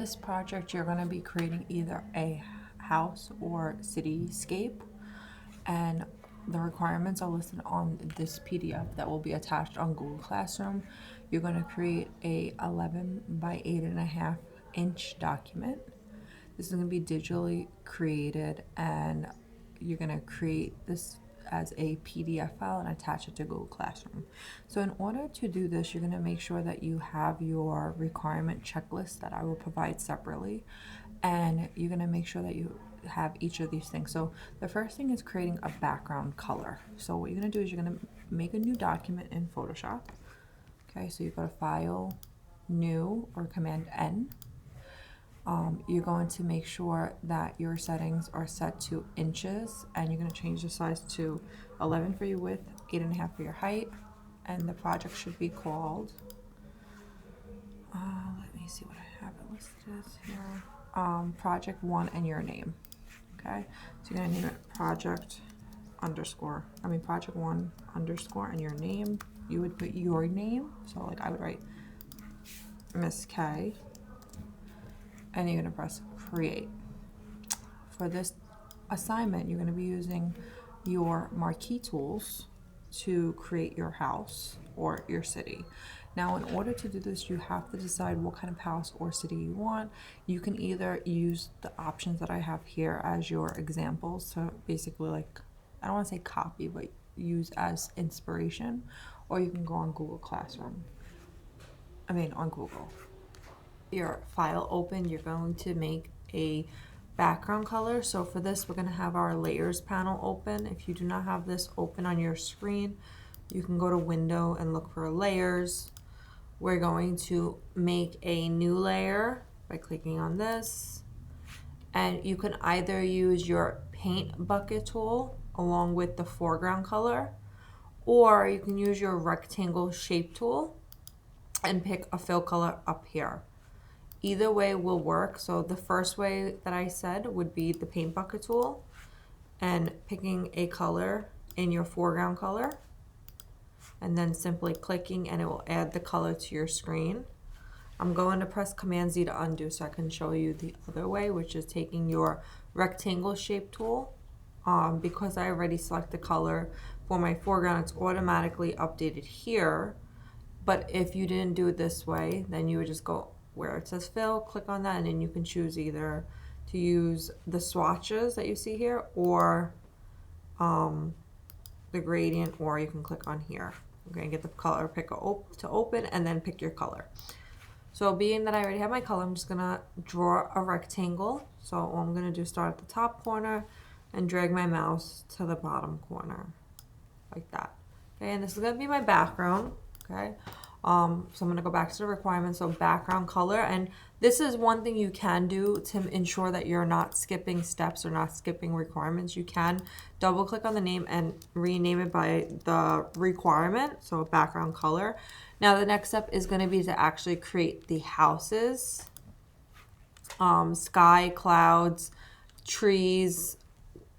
This project, you're going to be creating either a house or cityscape, and the requirements are listed on this PDF that will be attached on Google Classroom. You're going to create a 11 by 8.5 inch document. This is going to be digitally created, and you're going to create this as a PDF file and attach it to Google Classroom. So in order to do this, you're going to make sure that you have your requirement checklist that I will provide separately, and you're going to make sure that you have each of these things. So the first thing is creating a background color. So what you're going to do is you're going to make a new document in Photoshop. Okay, so you go to File, New, or Command N. You're going to make sure that your settings are set to inches, and you're going to change the size to 11 for your width, 8.5 for your height, and the project should be called, let me see what I have it listed as here, Project 1 and your name. Okay, so you're going to name it Project 1 underscore and your name. You would put your name, so like I would write Miss K, and you're going to press create. For this assignment, you're going to be using your Marquee tools to create your house or your city. Now, in order to do this, you have to decide what kind of house or city you want. You can either use the options that I have here as your examples to basically, like, I don't want to say copy, but use as inspiration, or you can go on Google Classroom. On Google. Your file open, you're going to make a background color. So for this, we're going to have our layers panel open. If you do not have this open on your screen, you can go to window and look for layers. We're going to make a new layer by clicking on this, and you can either use your paint bucket tool along with the foreground color, or you can use your rectangle shape tool and pick a fill color up here. Either way will work. So the first way that I said would be the paint bucket tool and picking a color in your foreground color, and then simply clicking and it will add the color to your screen. I'm going to press Command Z to undo so I can show you the other way, which is taking your rectangle shape tool. Because I already select the color for my foreground, it's automatically updated here. But if you didn't do it this way, then you would just go where it says fill, click on that, and then you can choose either to use the swatches that you see here or the gradient, or you can click on here. Okay, and get the color picker to open, and then pick your color. So being that I already have my color, I'm just gonna draw a rectangle. So all I'm gonna do is start at the top corner and drag my mouse to the bottom corner, like that. Okay, and this is gonna be my background. Okay, so I'm gonna go back to the requirements. So background color, and this is one thing you can do to ensure that you're not skipping steps or not skipping requirements. You can double click on the name and rename it by the requirement, so background color. Now the next step is gonna be to actually create the houses, sky, clouds, trees,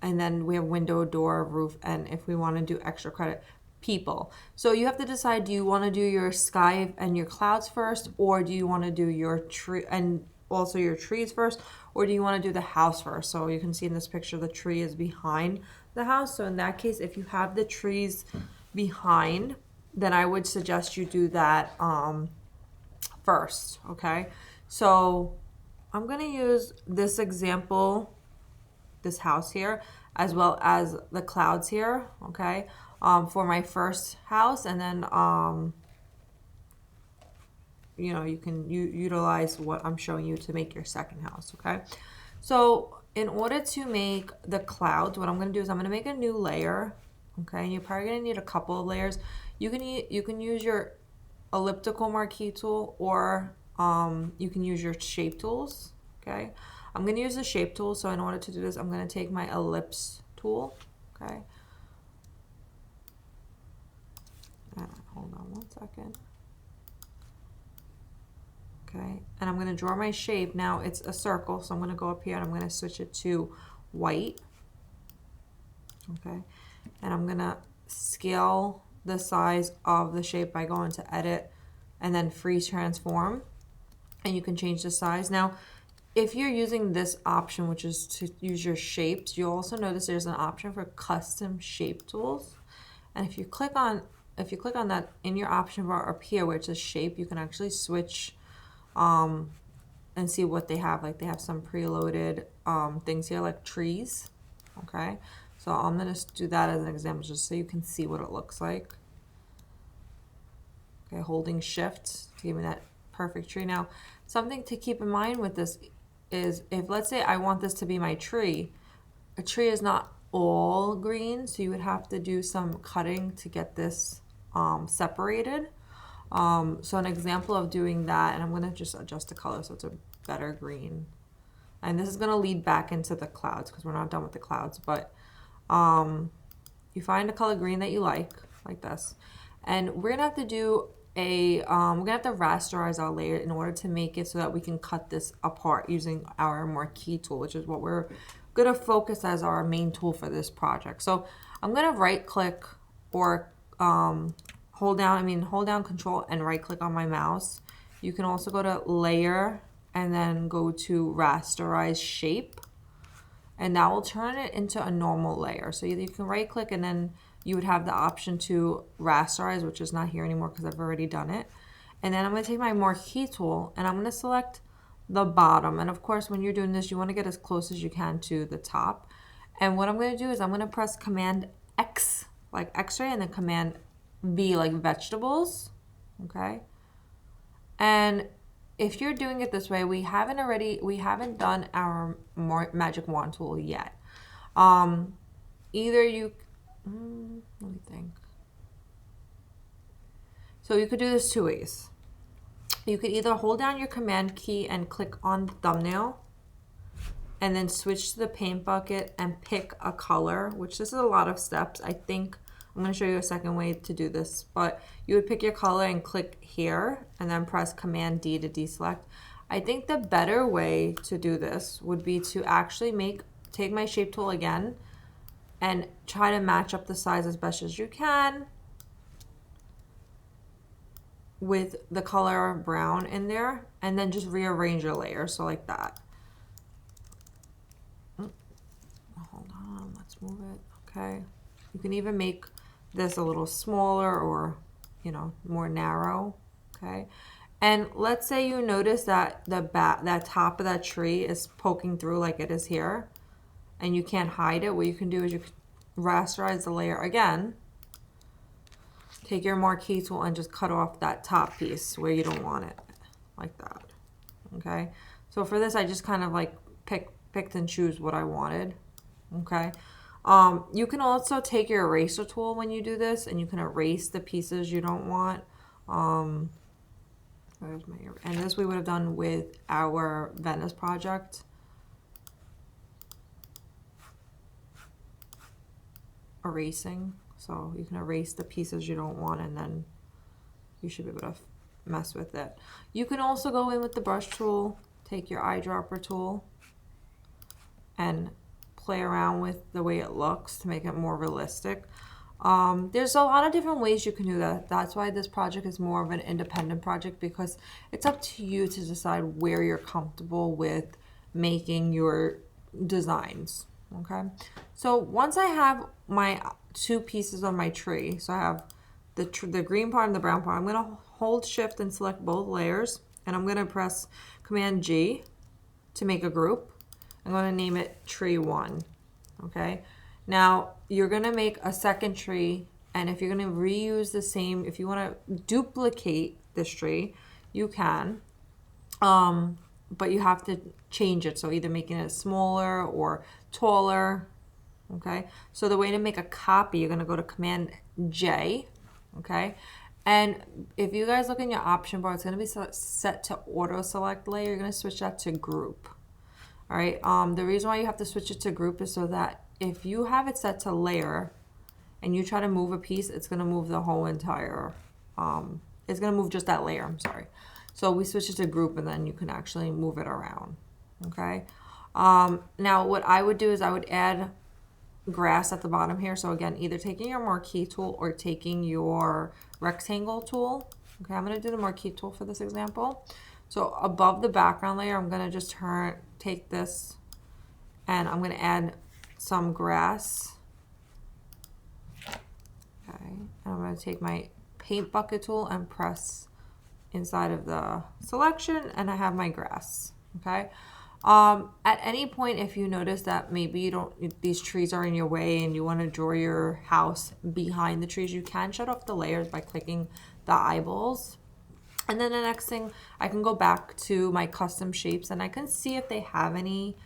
and then we have window, door, roof, and if we wanna do extra credit, people. So you have to decide, do you want to do your sky and your clouds first, or do you want to do your tree and also your trees first, or do you want to do the house first? So you can see in this picture the tree is behind the house. So in that case, if you have the trees behind, then I would suggest you do that first. Okay, so I'm going to use this example, this house here, as well as the clouds here, okay, for my first house, and then you can utilize what I'm showing you to make your second house. Okay, so in order to make the clouds, what I'm going to do is I'm going to make a new layer. Okay, and you're probably going to need a couple of layers. You can use your elliptical marquee tool, or you can use your shape tools. Okay, I'm going to use the shape tool. So in order to do this, I'm going to take my ellipse tool. Okay. Hold on one second. Okay, and I'm going to draw my shape. Now it's a circle, so I'm going to go up here and I'm going to switch it to white. Okay, and I'm going to scale the size of the shape by going to edit and then freeze transform. and you can change the size. Now, if you're using this option, which is to use your shapes, you'll also notice there's an option for custom shape tools. And if you click on that in your option bar up here where it says shape, you can actually switch and see what they have. Like they have some preloaded things here like trees. Okay, so I'm gonna do that as an example just so you can see what it looks like. Okay, holding shift to give me that perfect tree. Now, something to keep in mind with this is if let's say I want this to be my tree, a tree is not all green, so you would have to do some cutting to get this separated. So an example of doing that, and I'm gonna just adjust the color so it's a better green. And this is gonna lead back into the clouds because we're not done with the clouds, but you find a color green that you like this. And we're gonna have to do we're gonna have to rasterize our layer in order to make it so that we can cut this apart using our Marquee tool, which is what we're gonna focus as our main tool for this project. So I'm gonna right click or hold down Control and right click on my mouse. You can also go to layer and then go to rasterize shape, and that will turn it into a normal layer. So you can right click and then you would have the option to rasterize, which is not here anymore because I've already done it. And then I'm going to take my Marquee tool and I'm going to select the bottom. And of course, when you're doing this, you want to get as close as you can to the top. And what I'm going to do is I'm going to press Command X, like X-ray, and then Command V, like vegetables. Okay. And if you're doing it this way, we haven't done our magic wand tool yet. Either you, let me think. So you could do this two ways. You could either hold down your command key and click on the thumbnail and then switch to the paint bucket and pick a color, which this is a lot of steps. I think I'm going to show you a second way to do this, but you would pick your color and click here and then press Command D to deselect. I think the better way to do this would be to actually take my shape tool again and try to match up the size as best as you can with the color brown in there, and then just rearrange your layer. So like that. Hold on, let's move it. Okay. You can even make this a little smaller or, more narrow. Okay. And let's say you notice that that top of that tree is poking through like it is here, and you can't hide it. What you can do is you can rasterize the layer again. Take your Marquee tool and just cut off that top piece where you don't want it, like that. Okay. So for this, I just kind of like picked and choose what I wanted. Okay. You can also take your eraser tool when you do this, and you can erase the pieces you don't want. Where's my, and this we would have done with our Venice project. Erasing. So you can erase the pieces you don't want, and then you should be able to mess with it. You can also go in with the brush tool, take your eyedropper tool, and play around with the way it looks to make it more realistic. There's a lot of different ways you can do that. That's why this project is more of an independent project, because it's up to you to decide where you're comfortable with making your designs. Okay, so once I have my two pieces of my tree, so I have the green part and the brown part, I'm going to hold shift and select both layers, and I'm going to press Command G to make a group. I'm going to name it tree 1. Okay, now you're going to make a second tree, and if you're going to reuse the same, if you want to duplicate this tree, you can, but you have to change it, so either making it smaller or taller. Okay, so the way to make a copy, you're going to go to Command J. Okay, and if you guys look in your option bar, it's going to be set to auto select layer. You're going to switch that to group. All right, the reason why you have to switch it to group is so that if you have it set to layer and you try to move a piece, it's going to move the whole entire, it's going to move just that layer, I'm sorry. So we switch it to group, and then you can actually move it around. Okay, now what I would do is I would add grass at the bottom here. So again, either taking your Marquee tool or taking your rectangle tool. Okay, I'm going to do the Marquee tool for this example. So above the background layer, I'm gonna just take this and I'm gonna add some grass. Okay, and I'm gonna take my paint bucket tool and press inside of the selection, and I have my grass. Okay. At any point, if you notice that maybe these trees are in your way and you want to draw your house behind the trees, you can shut off the layers by clicking the eyeballs. And then the next thing, I can go back to my custom shapes and I can see if they have any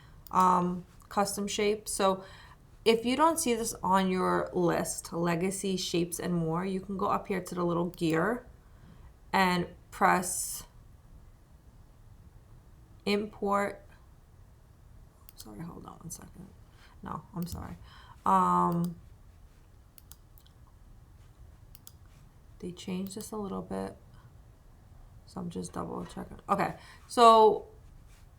custom shapes. So if you don't see this on your list, legacy shapes and more, you can go up here to the little gear and press import. Sorry, hold on one second. No, I'm sorry. They changed this a little bit, so I'm just double checking. Okay, so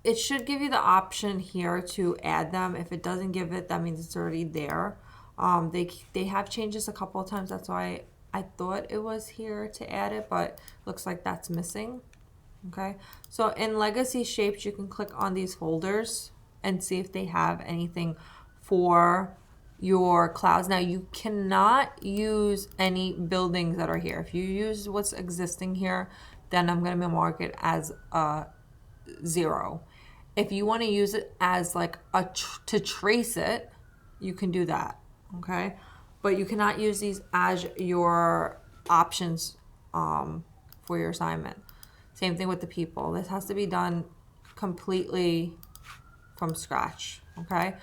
it should give you the option here to add them. If it doesn't give it, that means it's already there. They have changed this a couple of times. That's why I thought it was here to add it, but looks like that's missing. Okay, so in legacy shapes, you can click on these folders and see if they have anything for your clouds. Now you cannot use any buildings that are here. If you use what's existing here, then I'm going to mark it as a 0. If you want to use it as like to trace it, you can do that. Okay, but you cannot use these as your options for your assignment. Same thing with the people. This has to be done completely from scratch, okay?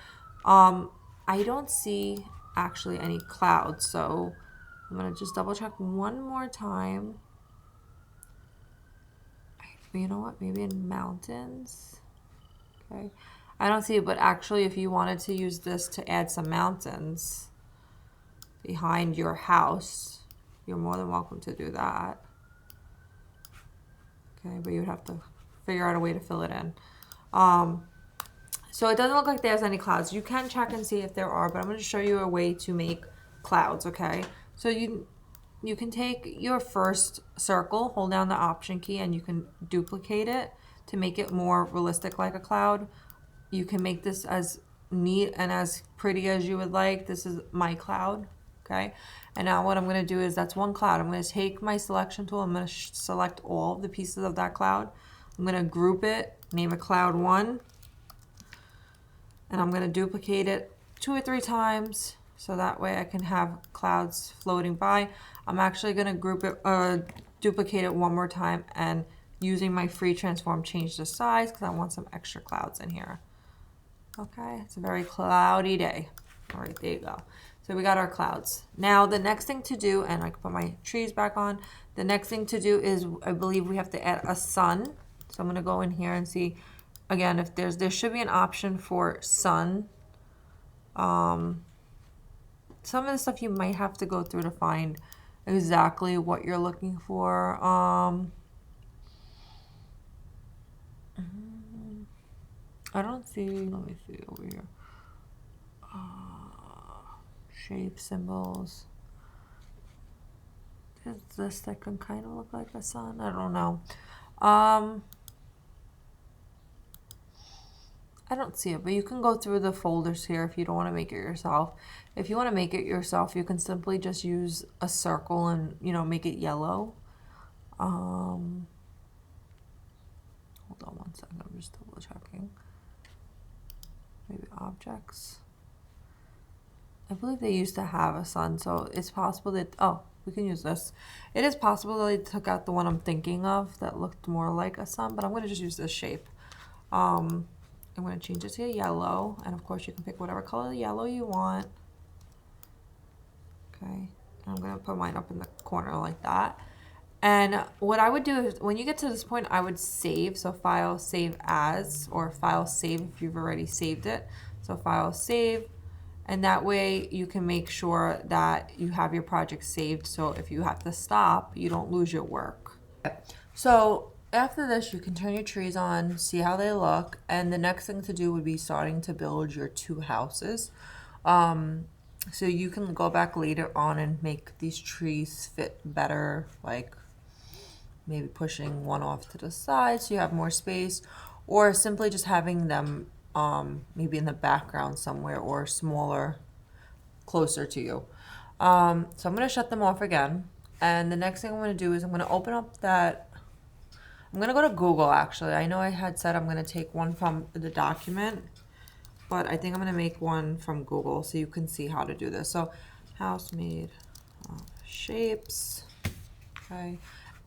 I don't see actually any clouds, so I'm gonna just double check one more time. You know what, maybe in mountains, okay? I don't see it, but actually if you wanted to use this to add some mountains behind your house, you're more than welcome to do that. Okay, but you would have to figure out a way to fill it in. So it doesn't look like there's any clouds. You can check and see if there are, but I'm going to show you a way to make clouds, okay? So you can take your first circle, hold down the option key, and you can duplicate it to make it more realistic like a cloud. You can make this as neat and as pretty as you would like. This is my cloud, okay? And now what I'm going to do is, that's one cloud. I'm going to take my selection tool. I'm going to select all of the pieces of that cloud. I'm going to group it, name it cloud 1. And I'm going to duplicate it 2 or 3 times so that way I can have clouds floating by. I'm actually going to group it, duplicate it one more time, and using my free transform, change the size because I want some extra clouds in here. Okay, it's a very cloudy day. All right, there you go. So we got our clouds. Now the next thing to do, and I can put my trees back on, the next thing to do is, I believe we have to add a sun. So I'm going to go in here and see, again, if there should be an option for sun. Some of the stuff you might have to go through to find exactly what you're looking for. I don't see, let me see over here. Shape symbols. Is this that can kind of look like a sun? I don't know. I don't see it, but you can go through the folders here if you don't want to make it yourself. If you want to make it yourself, you can simply just use a circle and, you know, make it yellow. Hold on one second, I'm just double checking. Maybe objects. I believe they used to have a sun, so it's possible that, oh, we can use this. It is possible that they took out the one I'm thinking of that looked more like a sun, but I'm going to just use this shape. I'm going to change it to yellow, and of course you can pick whatever color yellow you want. Okay, and I'm going to put mine up in the corner like that. And what I would do is, when you get to this point, I would save. So file, save as, or file, save if you've already saved it. So file, save, and that way you can make sure that you have your project saved. So if you have to stop, you don't lose your work. So after this, you can turn your trees on, see how they look, and the next thing to do would be starting to build your 2 houses. So you can go back later on and make these trees fit better, like maybe pushing one off to the side so you have more space, or simply just having them maybe in the background somewhere or smaller, closer to you. So I'm going to shut them off again. And the next thing I'm going to do is I'm going to open up that. I'm going to go to Google actually. I know I had said I'm going to take one from the document, but I think I'm going to make one from Google so you can see how to do this. So house made shapes. Okay.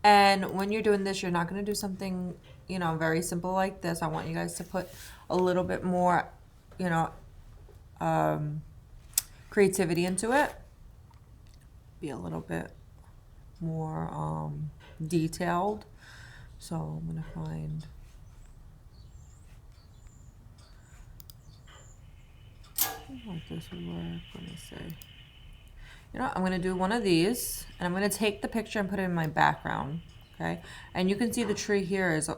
And when you're doing this, you're not going to do something, you know, very simple like this. I want you guys to put a little bit more, you know, creativity into it. Be a little bit more detailed. So I'm going to find like this would work. Let me see. You know, I'm going to do one of these, and I'm going to take the picture and put it in my background, okay? And you can see the tree here is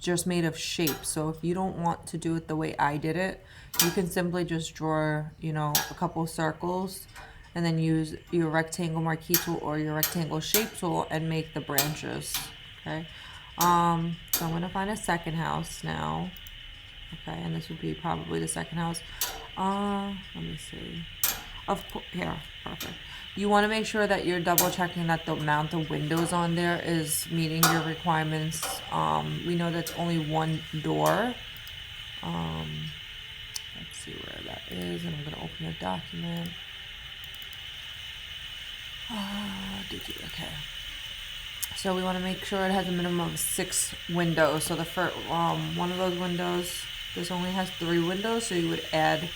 just made of shapes. So if you don't want to do it the way I did it, you can simply just draw, you know, a couple circles and then use your rectangle marquee tool or your rectangle shape tool and make the branches, okay? So I'm going to find a second house now, okay? And this would be probably the second house. Let me see. Of course, here, perfect. You want to make sure that you're double checking that the amount of windows on there is meeting your requirements. We know that's only one door. Let's see where that is, and I'm going to open the document. Okay. So we want to make sure it has a minimum of 6 windows. So the first, one of those windows, this only has 3 windows, so you would add,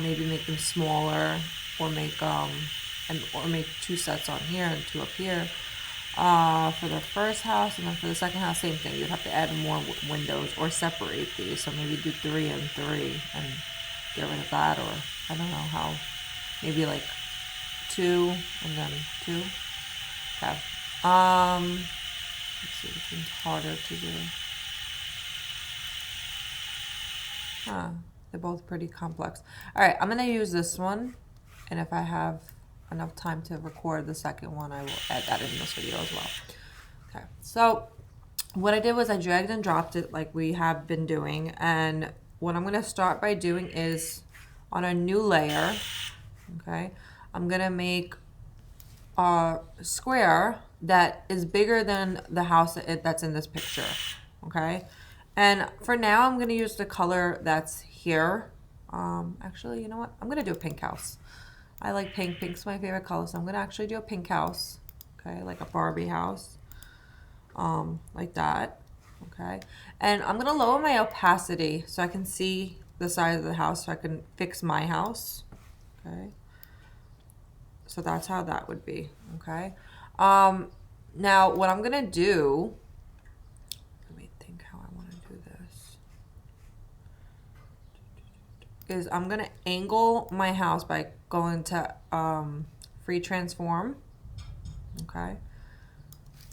maybe make them smaller, or make or make 2 sets on here and 2 up here. For the first house, and then for the second house, same thing. You'd have to add more windows or separate these. So maybe do 3 and 3 and get rid of that, or I don't know how. Maybe like 2 and then 2. Okay. Let's see, which one's harder to do. They're both pretty complex. All right, I'm gonna use this one, and if I have enough time to record the second one, I will add that in this video as well. Okay, so what I did was I dragged and dropped it like we have been doing, and what I'm gonna start by doing is on a new layer, okay, I'm gonna make a square that is bigger than the house that's in this picture, okay? And for now, I'm gonna use the color that's here. Actually, you know what? I'm gonna do a pink house. I like pink. Pink's my favorite color, so I'm gonna actually do a pink house, okay? Like a Barbie house, like that, okay? And I'm gonna lower my opacity so I can see the size of the house, so I can fix my house, okay? So that's how that would be, okay? Now, what I'm gonna do, let me think how I wanna do this, is I'm gonna angle my house by going to free transform, okay?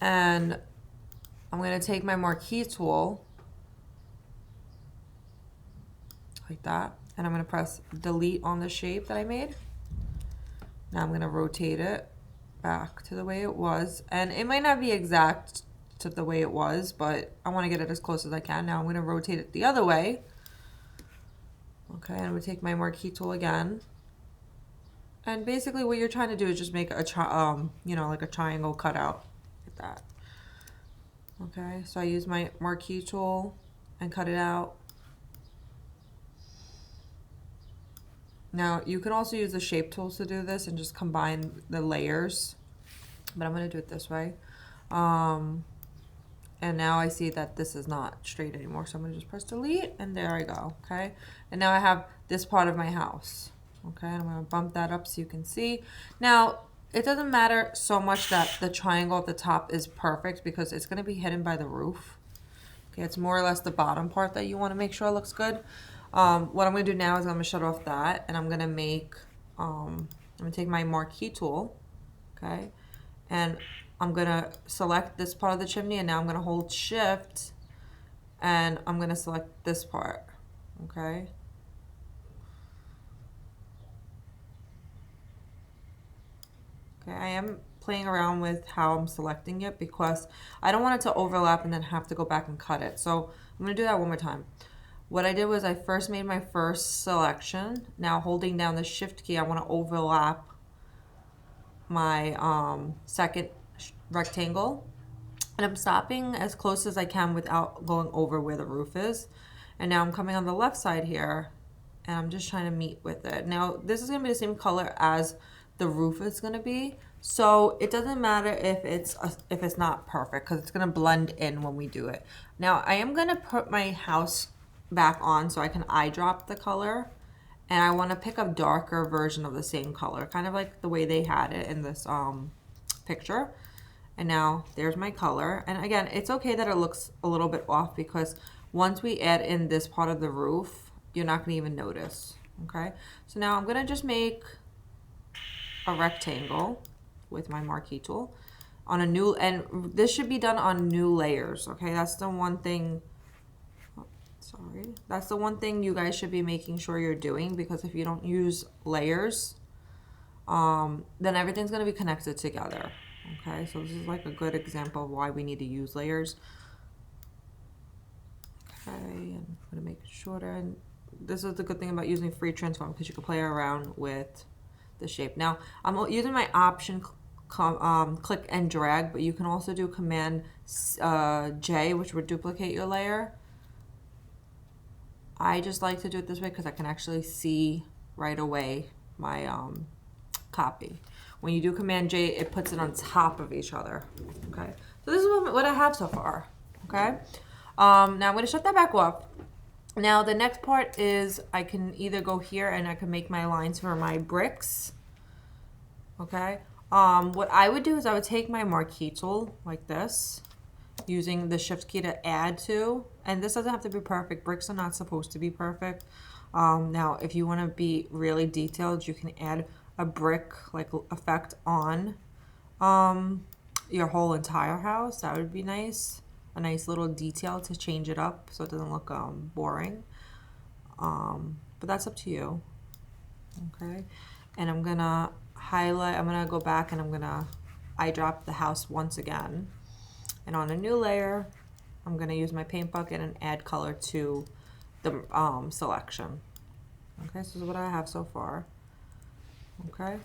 And I'm gonna take my marquee tool, like that, and I'm gonna press delete on the shape that I made. Now I'm gonna rotate it back to the way it was, and it might not be exact to the way it was, but I want to get it as close as I can. Now I'm going to rotate it the other way, okay, and I'm going to take my marquee tool again, and basically what you're trying to do is just make a you know, like a triangle cutout like that, okay? So I use my marquee tool and cut it out. Now you can also use the shape tools to do this and just combine the layers, but I'm going to do it this way. And now I see that this is not straight anymore, so I'm going to just press delete, and there I go, okay? And now I have this part of my house, okay? And I'm going to bump that up so you can see. Now, it doesn't matter so much that the triangle at the top is perfect because it's going to be hidden by the roof. Okay, it's more or less the bottom part that you want to make sure looks good. What I'm going to do now is I'm going to shut off that, and I'm going to make, I'm going to take my marquee tool, okay, and I'm going to select this part of the chimney, and now I'm going to hold shift, and I'm going to select this part, okay. Okay, I am playing around with how I'm selecting it because I don't want it to overlap and then have to go back and cut it. So I'm going to do that one more time. What I did was I first made my first selection. Now holding down the shift key, I want to overlap my second rectangle. And I'm stopping as close as I can without going over where the roof is. And now I'm coming on the left side here and I'm just trying to meet with it. Now this is going to be the same color as the roof is going to be. So it doesn't matter if it's not perfect because it's going to blend in when we do it. Now I am going to put my house back on so I can eye drop the color. And I want to pick a darker version of the same color, kind of like the way they had it in this picture. And now there's my color. And again, it's okay that it looks a little bit off because once we add in this part of the roof, you're not gonna even notice, okay? So now I'm gonna just make a rectangle with my Marquee tool on a new, and this should be done on new layers, okay? That's the one thing, that's the one thing you guys should be making sure you're doing, because if you don't use layers, then everything's gonna be connected together. Okay, so this is like a good example of why we need to use layers. Okay, and I'm gonna make it shorter. And this is the good thing about using free transform because you can play around with the shape. Now, I'm using my option click and drag, but you can also do Command J, which would duplicate your layer. I just like to do it this way because I can actually see right away my copy. When you do Command J, it puts it on top of each other. Okay, so this is what I have so far. Okay, now I'm going to shut that back off. Now the next part is I can either go here and I can make my lines for my bricks. Okay, what I would do is I would take my Marquee tool like this, using the shift key to add to, and this doesn't have to be perfect. Bricks are not supposed to be perfect. Now, if you want to be really detailed, you can add a brick like effect on your whole entire house. That would be nice. A nice little detail to change it up so it doesn't look boring. But that's up to you. Okay, and I'm gonna highlight, I'm gonna go back and I'm gonna eye drop the house once again, and on a new layer I'm gonna use my paint bucket and add color to the selection. Okay, so this is what I have so far. Okay,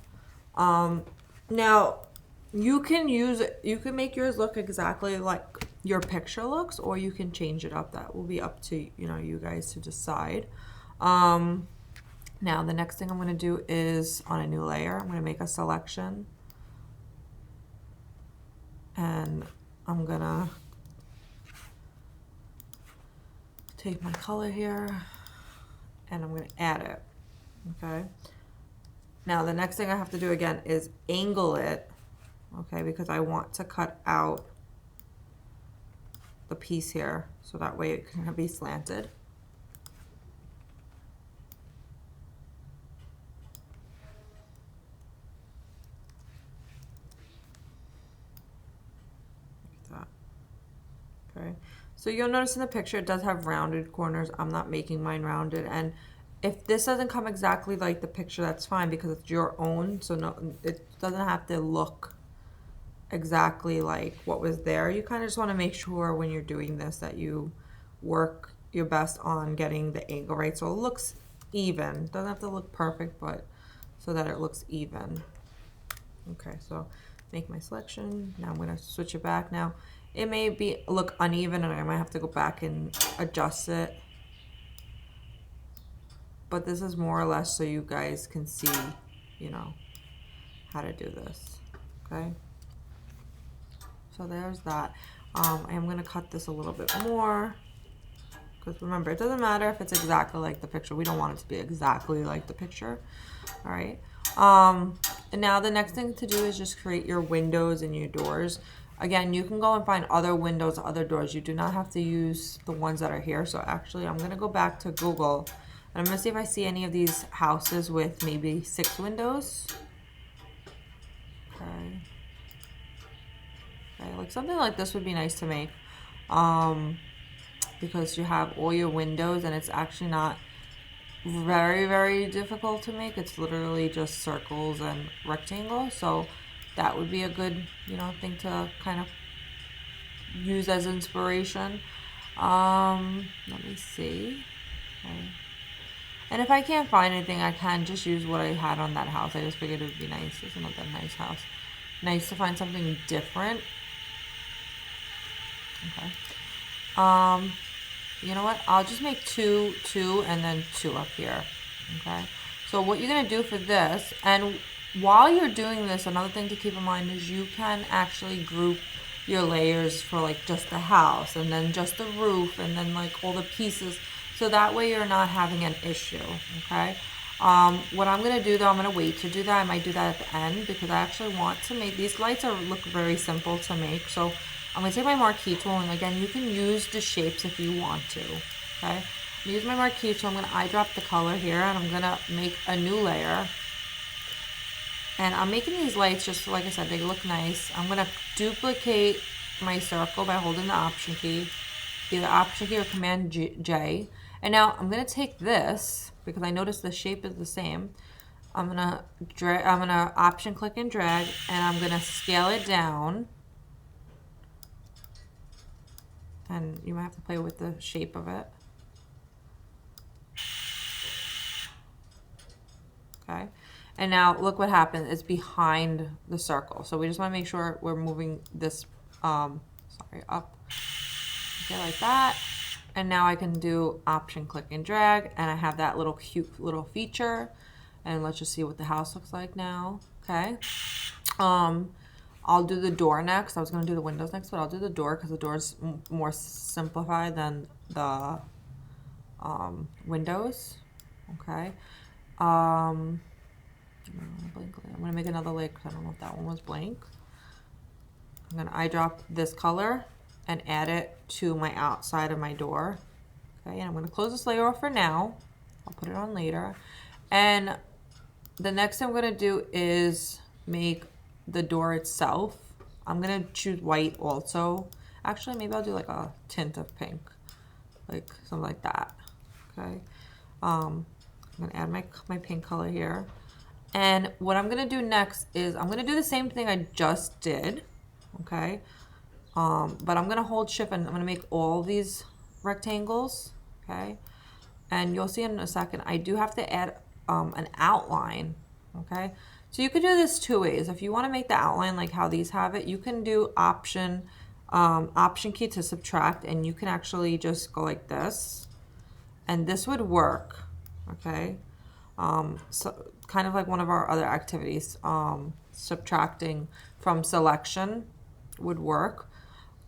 now you can make yours look exactly like your picture looks, or you can change it up. That will be up to you guys to decide. Now the next thing I'm going to do is on a new layer, I'm going to make a selection, and I'm going to take my color here and I'm going to add it. Okay, now the next thing I have to do again is angle it, okay, because I want to cut out the piece here so that way it can be slanted. Like that. Okay, so you'll notice in the picture it does have rounded corners. I'm not making mine rounded, and if this doesn't come exactly like the picture, that's fine because it's your own, so no, it doesn't have to look exactly like what was there. You kind of just want to make sure when you're doing this that you work your best on getting the angle right so it looks even. It doesn't have to look perfect, but so that it looks even. Okay, so make my selection. Now I'm going to switch it back. Now it may look uneven and I might have to go back and adjust it, but this is more or less so you guys can see, how to do this. Okay, so there's that. I am going to cut this a little bit more because remember, it doesn't matter if it's exactly like the picture. We don't want it to be exactly like the picture. All right, and now the next thing to do is just create your windows and your doors. Again, you can go and find other windows, other doors. You do not have to use the ones that are here. So actually I'm going to go back to Google and I'm going to see if I see any of these houses with maybe 6 windows. Okay. Okay, like something like this would be nice to make, because you have all your windows and it's actually not very, very difficult to make. It's literally just circles and rectangles. So that would be a good, you know, thing to kind of use as inspiration. Let me see. Okay. And if I can't find anything, I can just use what I had on that house. I just figured it would be nice. It's not that nice house. Nice to find something different. Okay. You know what? I'll just make two, and then 2 up here. Okay. So what you're gonna do for this, and while you're doing this, another thing to keep in mind is you can actually group your layers for like just the house, and then just the roof, and then like all the pieces. So that way you're not having an issue. Okay. What I'm gonna do though, I'm gonna wait to do that. I might do that at the end because I actually want to make these lights look very simple to make. So I'm gonna take my Marquee tool, and again, you can use the shapes if you want to. Okay. Use my Marquee tool. I'm gonna eyedrop the color here, and I'm gonna make a new layer. And I'm making these lights just like I said, they look nice. I'm gonna duplicate my circle by holding the Option key, either Option key or Command J. And now I'm gonna take this because I noticed the shape is the same. I'm gonna Option click and drag, and I'm gonna scale it down. And you might have to play with the shape of it. Okay. And now look what happened. It's behind the circle. So we just want to make sure we're moving this, up. Okay, like that. And now I can do Option click and drag, and I have that little cute little feature. And let's just see what the house looks like now. Okay. I'll do the door next. I was going to do the windows next, but I'll do the door because the door's more simplified than the windows. Okay. I'm going to make another layer because I don't know if that one was blank. I'm going to eyedrop this color and add it to my outside of my door. Okay, and I'm going to close this layer off for now. I'll put it on later. And the next thing I'm going to do is make the door itself. I'm going to choose white also. Actually, maybe I'll do like a tint of pink, like something like that. Okay. I'm going to add my pink color here. And what I'm going to do next is I'm going to do the same thing I just did. Okay. But I'm going to hold shift and I'm going to make all these rectangles. Okay. And you'll see in a second, I do have to add an outline. Okay. So you could do this 2 ways. If you want to make the outline like how these have it, you can do Option key to subtract, and you can actually just go like this, and this would work. Okay. So kind of like one of our other activities, subtracting from selection would work.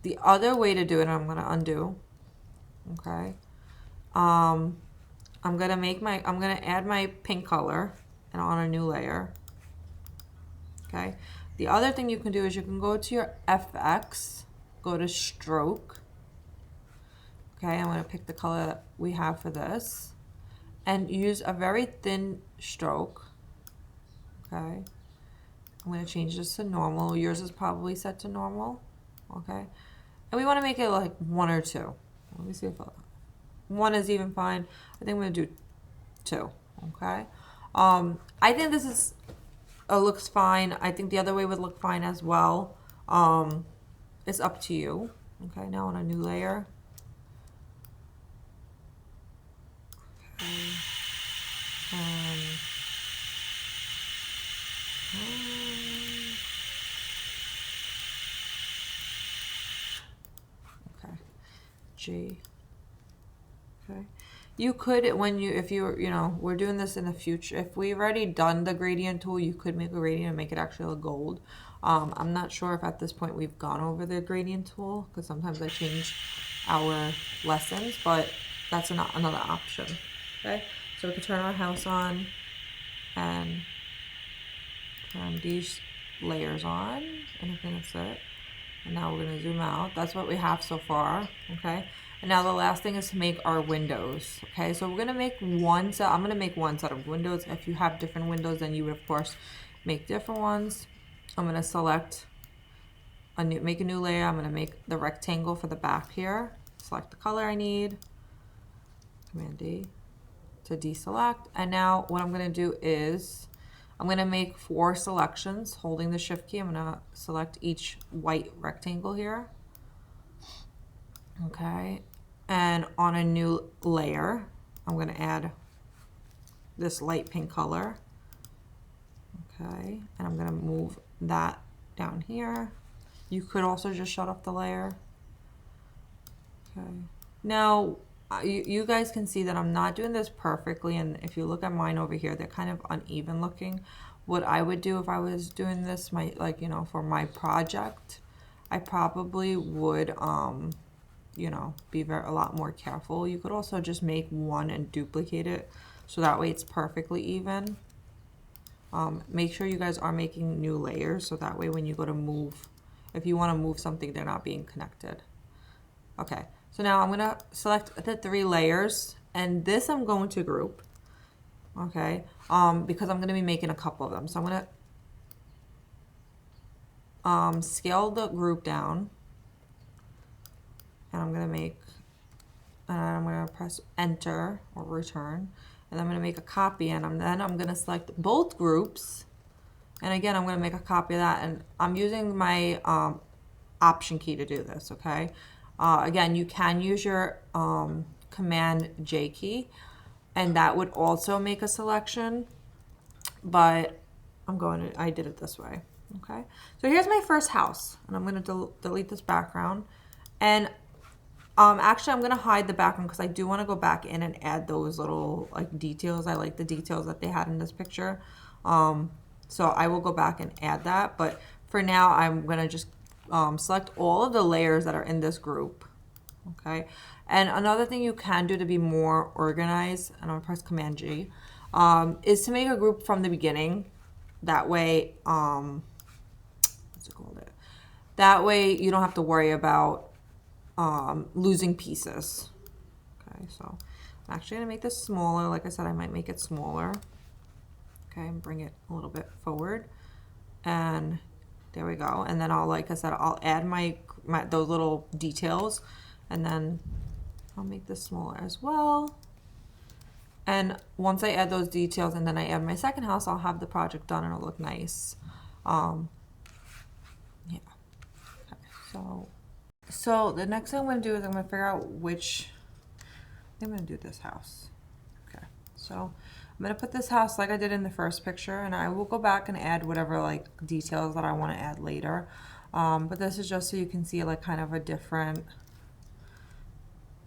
The other way to do it, I'm going to undo. Okay. I'm going to add my pink color and on a new layer. Okay. The other thing you can do is you can go to your FX, go to stroke. Okay. I'm going to pick the color that we have for this and use a very thin stroke. Okay. I'm going to change this to normal. Yours is probably set to normal. Okay. And we want to make it like 1 or 2. Let me see if 1 is even fine. I think I'm going to do 2. Okay. I think this is looks fine. I think the other way would look fine as well. It's up to you. Okay. Now on a new layer. Okay. Okay. G. Okay. You could, if we're doing this in the future, if we've already done the gradient tool, you could make a gradient and make it actually look gold. I'm not sure if at this point we've gone over the gradient tool because sometimes I change our lessons, but that's another option. Okay, so we can turn our house on and turn these layers on, and I think that's it. And now we're going to zoom out. That's what we have so far. Okay. And now the last thing is to make our windows. Okay. So we're going to make one set. I'm going to make one set of windows. If you have different windows, then you would of course make different ones. I'm going to select make a new layer. I'm going to make the rectangle for the back here. Select the color I need. Command D to deselect. And now what I'm going to do is I'm gonna make 4 selections holding the shift key. I'm gonna select each white rectangle here. Okay, and on a new layer, I'm gonna add this light pink color. Okay, and I'm gonna move that down here. You could also just shut off the layer. Okay, now you guys can see that I'm not doing this perfectly, and if you look at mine over here, they're kind of uneven looking. What I would do if I was doing this, like, you know, for my project, I probably would you know, be a lot more careful. You could also just make one and duplicate it so that way it's perfectly even. Make sure you guys are making new layers so that way when you go to move, if you want to move something, they're not being connected. Okay, so now I'm going to select the 3 layers, and this I'm going to group, okay, because I'm going to be making a couple of them. So I'm going to scale the group down, and I'm going to make, and I'm going to press enter or return, and I'm going to make a copy, and then I'm going to select both groups, and again I'm going to make a copy of that, and I'm using my option key to do this, okay? Again, you can use your Command J key, and that would also make a selection, but I did it this way, okay? So here's my first house, and I'm going to delete this background, and actually I'm going to hide the background because I do want to go back in and add those little like details. I like the details that they had in this picture. So I will go back and add that, but for now I'm going to just select all of the layers that are in this group, okay? And another thing you can do to be more organized, and I'm going to press Command G, is to make a group from the beginning. That way, what's it called? That way you don't have to worry about losing pieces. Okay, so I'm actually going to make this smaller. Like I said, I might make it smaller. Okay, and bring it a little bit forward. And there we go. And then like I said, I'll add those little details, and then I'll make this smaller as well. And once I add those details and then I add my second house, I'll have the project done and it'll look nice. Yeah. Okay, so the next thing I'm going to do is I'm going to figure out I'm going to do this house. Okay, so I'm going to put this house like I did in the first picture, and I will go back and add whatever like details that I want to add later. But this is just so you can see like kind of a different,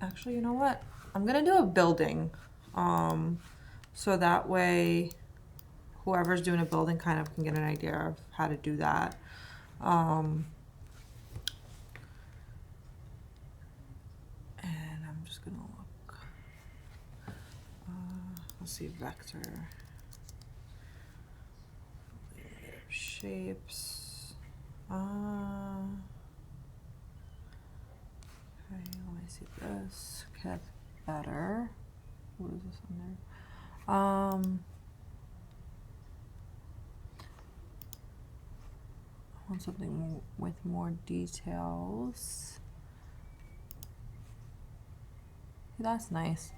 actually, you know what? I'm going to do a building. So that way whoever's doing a building kind of can get an idea of how to do that. And I'm just going to look. Let's see, vector. Shapes. Okay, let me see this. Okay, that's better. What is this on there? I want something with more details. That's nice.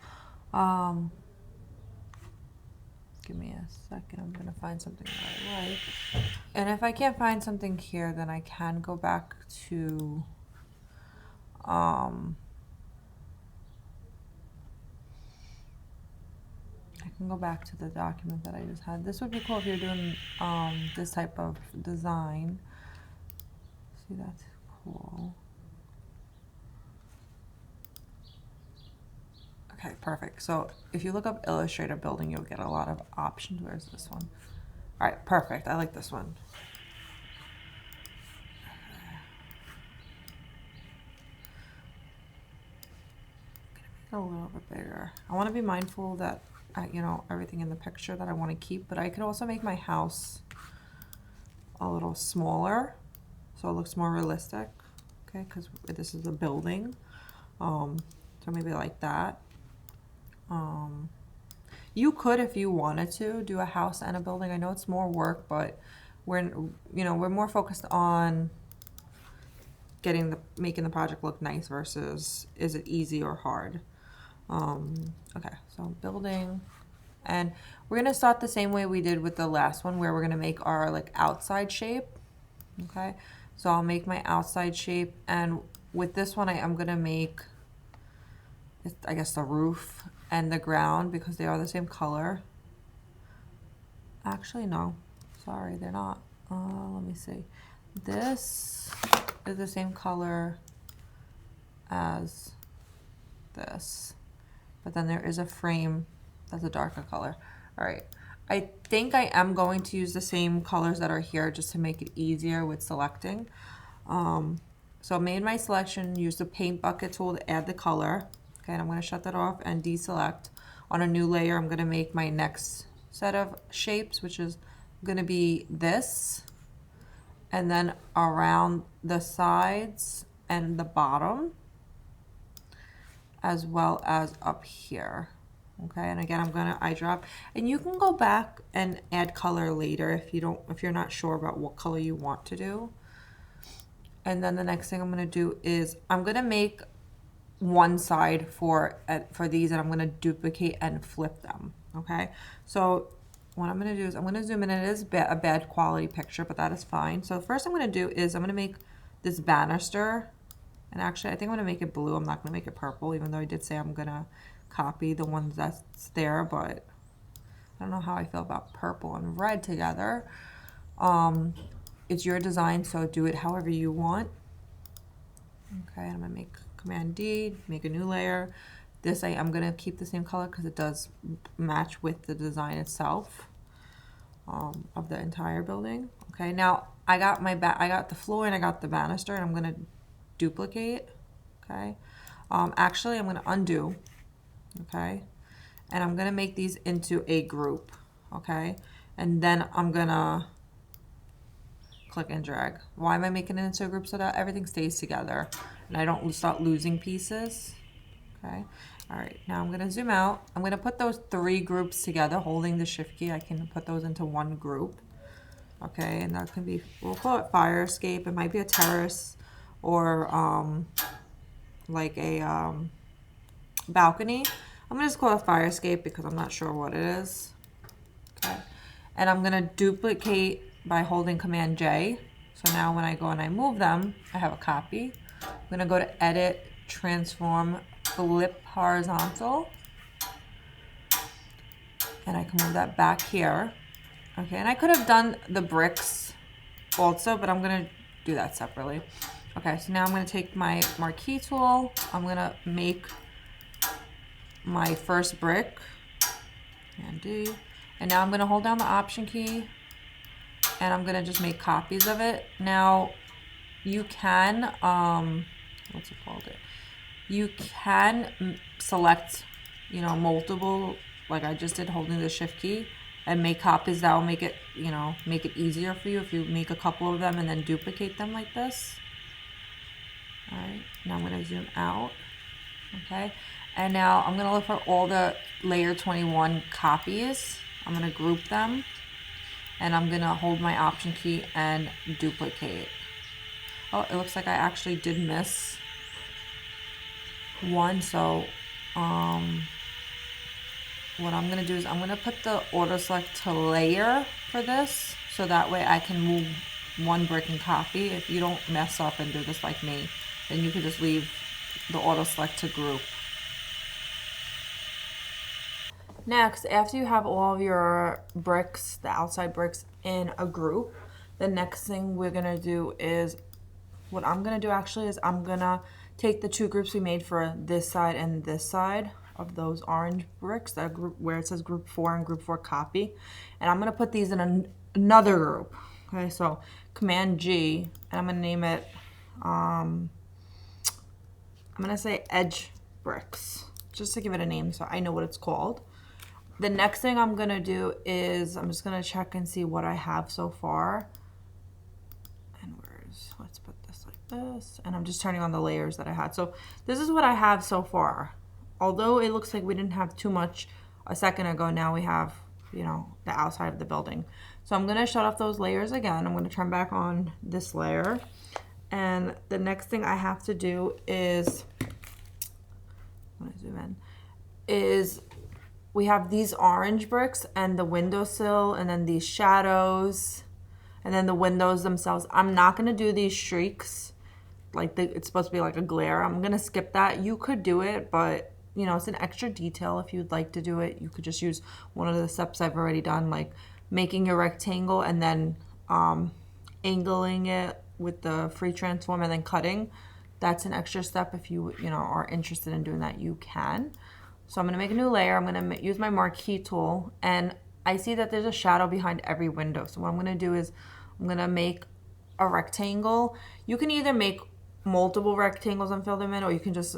Give me a second. I'm gonna find something that I like. And if I can't find something here, then I can go back to to the document that I just had. This would be cool if you're doing this type of design. See, that's cool. Okay, perfect. So if you look up Illustrator building, you'll get a lot of options. Where's this one? All right, perfect. I like this one. A little bit bigger. I want to be mindful that you know, everything in the picture that I want to keep, but I could also make my house a little smaller so it looks more realistic. Okay, because this is a building. So maybe like that. You could, if you wanted to, do a house and a building. I know it's more work, but we're more focused on making the project look nice versus is it easy or hard. Okay, so building, And we're gonna start the same way we did with the last one, where we're gonna make our like outside shape. Okay, so I'll make my outside shape, and with this one I am gonna make, I guess, the roof and the ground because they are the same color. Actually, no, sorry, they're not. Let me see. This is the same color as this, but then there is a frame that's a darker color. All right, I think I am going to use the same colors that are here just to make it easier with selecting. So I made my selection, used the paint bucket tool to add the color. Okay, and I'm going to shut that off and deselect. On a new layer, I'm going to make my next set of shapes, which is going to be this, and then around the sides and the bottom, as well as up here. Okay, and again, I'm gonna eyedrop, and you can go back and add color later if you're not sure about what color you want to do. And then the next thing I'm gonna do is I'm gonna make one side for these, and I'm gonna duplicate and flip them. Okay, so what I'm gonna do is I'm gonna zoom in. It is a bad quality picture, but that is fine. So first I'm gonna do is I'm gonna make this banister, and actually I think I'm gonna make it blue. I'm not gonna make it purple, even though I did say I'm gonna copy the ones that's there, but I don't know how I feel about purple and red together. It's your design, so do it however you want. Okay, I'm gonna make Command D, make a new layer. This I'm gonna keep the same color because it does match with the design itself of the entire building. Okay, now I got the floor and I got the banister, and I'm gonna duplicate. Okay, actually I'm gonna undo. Okay, and I'm gonna make these into a group. Okay, and then I'm gonna click and drag. Why am I making it into a group? So that everything stays together and I don't start losing pieces. Okay, all right, now I'm gonna zoom out. I'm gonna put those 3 groups together, holding the shift key. I can put those into one group. Okay, and that can be, we'll call it fire escape. It might be a terrace or like a balcony. I'm gonna just call it fire escape because I'm not sure what it is. Okay, and I'm gonna duplicate by holding Command J. So now when I go and I move them, I have a copy. I'm gonna go to Edit, Transform, Flip Horizontal, and I can move that back here. Okay, and I could have done the bricks also, but I'm gonna do that separately. Okay, so now I'm gonna take my Marquee tool. I'm gonna make my first brick, and D, and now I'm gonna hold down the Option key, and I'm gonna just make copies of it. Now, you can, what's it called? You can select, you know, multiple, like I just did, holding the Shift key, and make copies. That will make it, you know, make it easier for you if you make a couple of them and then duplicate them like this. All right, now I'm gonna zoom out. Okay, and now I'm gonna look for all the layer 21 copies. I'm gonna group them, and I'm gonna hold my Option key and duplicate. Oh, it looks like I actually did miss one, so what I'm gonna do is I'm gonna put the auto select to layer for this, so that way I can move one brick and copy. If you don't mess up and do this like me, then you can just leave the auto select to group. Next, after you have all of your bricks, the outside bricks, in a group, the next thing we're gonna do is, what I'm gonna do actually is I'm gonna take the 2 groups we made for this side and this side of those orange bricks, that group where it says group 4 and group 4 copy, and I'm gonna put these in another group. Okay, so Command G, and I'm gonna name it, I'm gonna say edge bricks, just to give it a name so I know what it's called. The next thing I'm gonna do is I'm just gonna check and see what I have so far. And let's put this like this, and I'm just turning on the layers that I had. So this is what I have so far. Although it looks like we didn't have too much a second ago, now we have, you know, the outside of the building. So I'm gonna shut off those layers again. I'm gonna turn back on this layer. And the next thing I have to do is, I'm gonna zoom in, is we have these orange bricks and the windowsill and then these shadows and then the windows themselves. I'm not going to do these streaks. Like it's supposed to be like a glare. I'm going to skip that. You could do it, but you know, it's an extra detail. If you'd like to do it, you could just use one of the steps I've already done, like making your rectangle and then angling it with the free transform and then cutting. That's an extra step. If you are interested in doing that, you can. So I'm going to make a new layer. I'm going to use my Marquee tool, and I see that there's a shadow behind every window. So what I'm going to do is I'm going to make a rectangle. You can either make multiple rectangles and fill them in, or you can just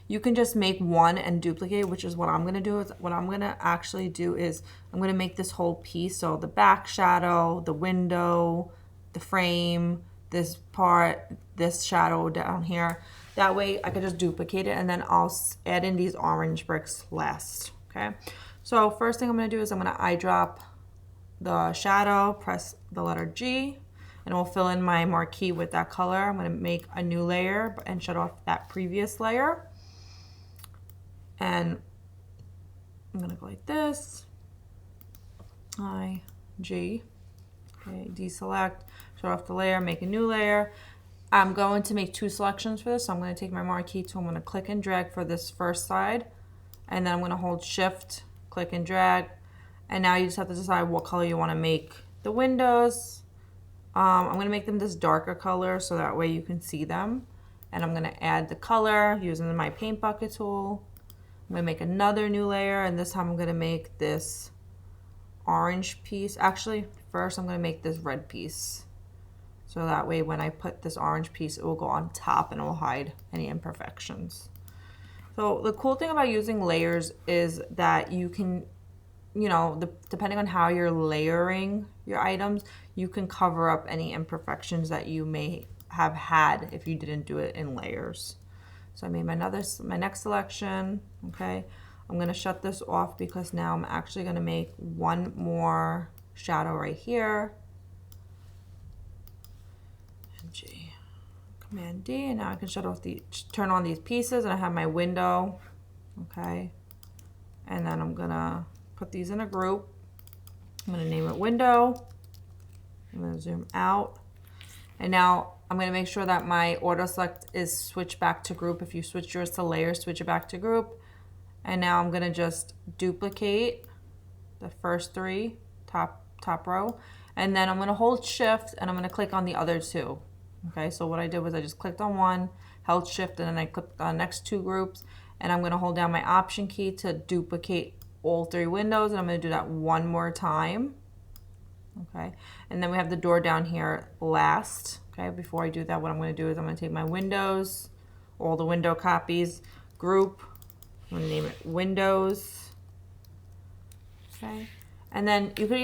you can just make one and duplicate, which is what I'm going to do. What I'm going to actually do is I'm going to make this whole piece. So the back shadow, the window, the frame, this part, this shadow down here. That way I could just duplicate it, and then I'll add in these orange bricks last. Okay. So first thing I'm going to do is I'm going to eyedrop the shadow, press the letter G, and we'll fill in my marquee with that color. I'm going to make a new layer and shut off that previous layer. And I'm going to go like this. I, G. Okay, deselect, shut off the layer, make a new layer. I'm going to make 2 selections for this. So I'm going to take my marquee tool, I'm going to click and drag for this first side. And then I'm going to hold shift, click and drag. And now you just have to decide what color you want to make the windows. I'm going to make them this darker color so that way you can see them. And I'm going to add the color using my paint bucket tool. I'm going to make another new layer, and this time I'm going to make this orange piece. Actually, first I'm going to make this red piece. So that way when I put this orange piece, it will go on top and it will hide any imperfections. So the cool thing about using layers is that you can, depending on how you're layering your items, you can cover up any imperfections that you may have had if you didn't do it in layers. So I made my next selection. Okay, I'm going to shut this off because now I'm actually going to make one more shadow right here. And G, Command D, and now I can turn on these pieces, and I have my window. Okay, and then I'm going to put these in a group. I'm going to name it window. I'm going to zoom out. And now I'm going to make sure that my auto select is switched back to group. If you switch yours to layer, switch it back to group. And now I'm going to just duplicate the first 3 top row. And then I'm going to hold shift and I'm going to click on the other 2. Okay, so what I did was I just clicked on one, held shift, and then I clicked on the next 2 groups. And I'm going to hold down my option key to duplicate all 3 windows, and I'm going to do that one more time. Okay, and then we have the door down here last. Okay, before I do that, what I'm going to do is I'm going to take my windows, all the window copies, group, I'm going to name it windows. Okay, and then you could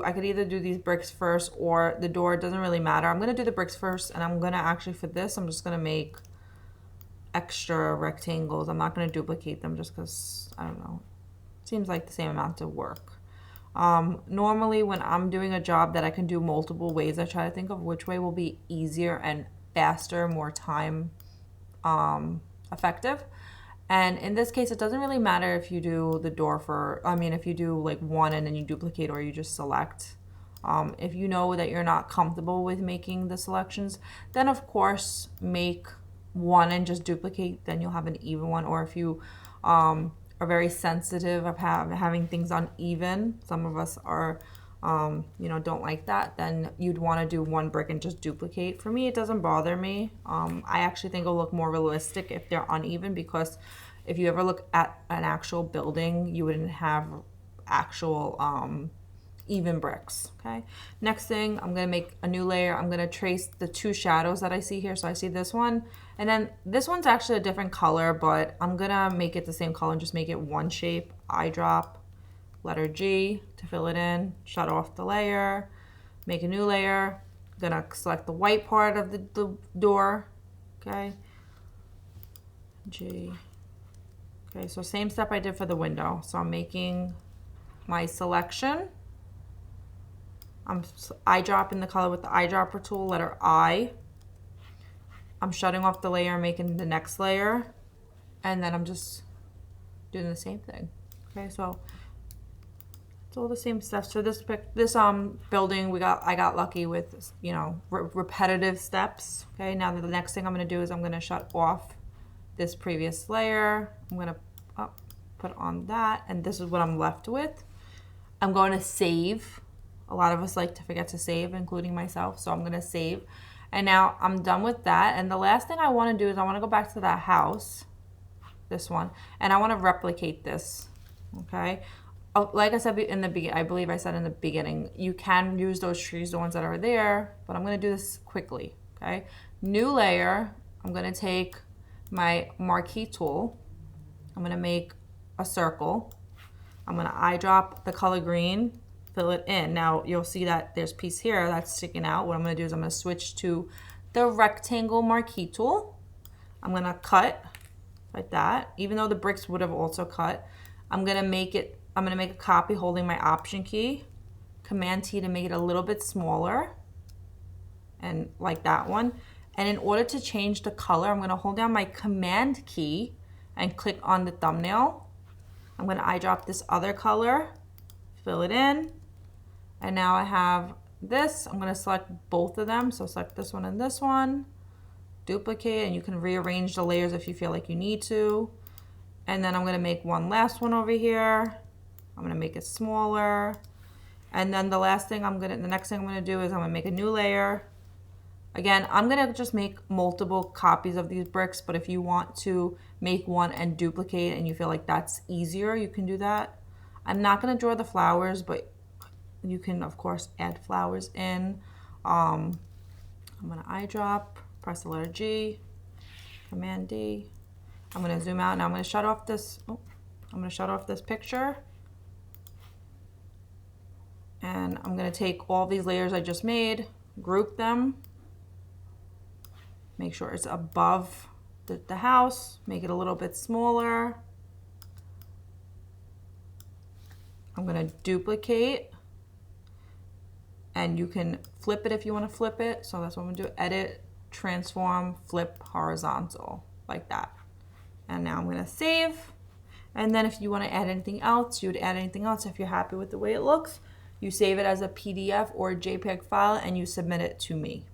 I could either do these bricks first or the door. It doesn't really matter. I'm going to do the bricks first, and I'm going to actually, for this, I'm just going to make extra rectangles. I'm not going to duplicate them just because, I don't know, it seems like the same amount of work. Normally when I'm doing a job that I can do multiple ways, I try to think of which way will be easier and faster, more time effective. And in this case, it doesn't really matter if you do the door if you do like one and then you duplicate or you just select. If you know that you're not comfortable with making the selections, then of course make one and just duplicate, then you'll have an even one. Or if you are very sensitive of having things uneven, some of us are, don't like that, then you'd want to do one brick and just duplicate. For me, it doesn't bother me. I actually think it'll look more realistic if they're uneven, because if you ever look at an actual building, you wouldn't have actual even bricks. Okay, next thing, I'm going to make a new layer. I'm going to trace the 2 shadows that I see here. So I see this one, and then this one's actually a different color, but I'm going to make it the same color and just make it one shape. Eyedrop, letter G to fill it in, shut off the layer, make a new layer. I'm going to select the white part of the door. Okay, G. Okay, so same step I did for the window. So I'm making my selection. I'm eyedropping the color with the eyedropper tool, letter I. I'm shutting off the layer, making the next layer, and then I'm just doing the same thing. Okay, so it's all the same stuff. So this building, I got lucky with, you know, repetitive steps. Okay, now the next thing I'm going to do is I'm going to shut off this previous layer. I'm going to put on that, and this is what I'm left with. I'm going to save. A lot of us like to forget to save, including myself, so I'm going to save. And now I'm done with that, and the last thing I want to do is I want to go back to that house, this one, and I want to replicate this. Okay, like I said in the beginning, I believe I said in the beginning, you can use those trees, the ones that are there, but I'm going to do this quickly. Okay, new layer. I'm going to take my Marquee tool. I'm going to make a circle. I'm going to eyedrop the color green, fill it in. Now you'll see that there's a piece here that's sticking out. What I'm going to do is I'm going to switch to the rectangle Marquee tool. I'm going to cut like that. Even though the bricks would have also cut, I'm going to make a copy holding my Option key, Command T to make it a little bit smaller, and like that one. And in order to change the color, I'm going to hold down my Command key and click on the thumbnail. I'm going to eyedrop this other color, fill it in, and now I have this. I'm going to select both of them. So select this one and this one, duplicate, and you can rearrange the layers if you feel like you need to. And then I'm going to make one last one over here. I'm going to make it smaller. And then the next thing I'm going to do is I'm going to make a new layer. Again, I'm going to just make multiple copies of these bricks, but if you want to make one and duplicate and you feel like that's easier, you can do that. I'm not going to draw the flowers, but you can, of course, add flowers in. I'm going to eyedrop, press the letter G, Command D. I'm going to zoom out. Now I'm going to shut off this. I'm going to shut off this picture. And I'm going to take all these layers I just made, group them. Make sure it's above the house, make it a little bit smaller. I'm going to duplicate, and you can flip it if you want to flip it. So that's what I'm going to do, edit, transform, flip horizontal, like that. And now I'm going to save. And then if you want to add anything else, you would add anything else. If you're happy with the way it looks, you save it as a PDF or a JPEG file and you submit it to me.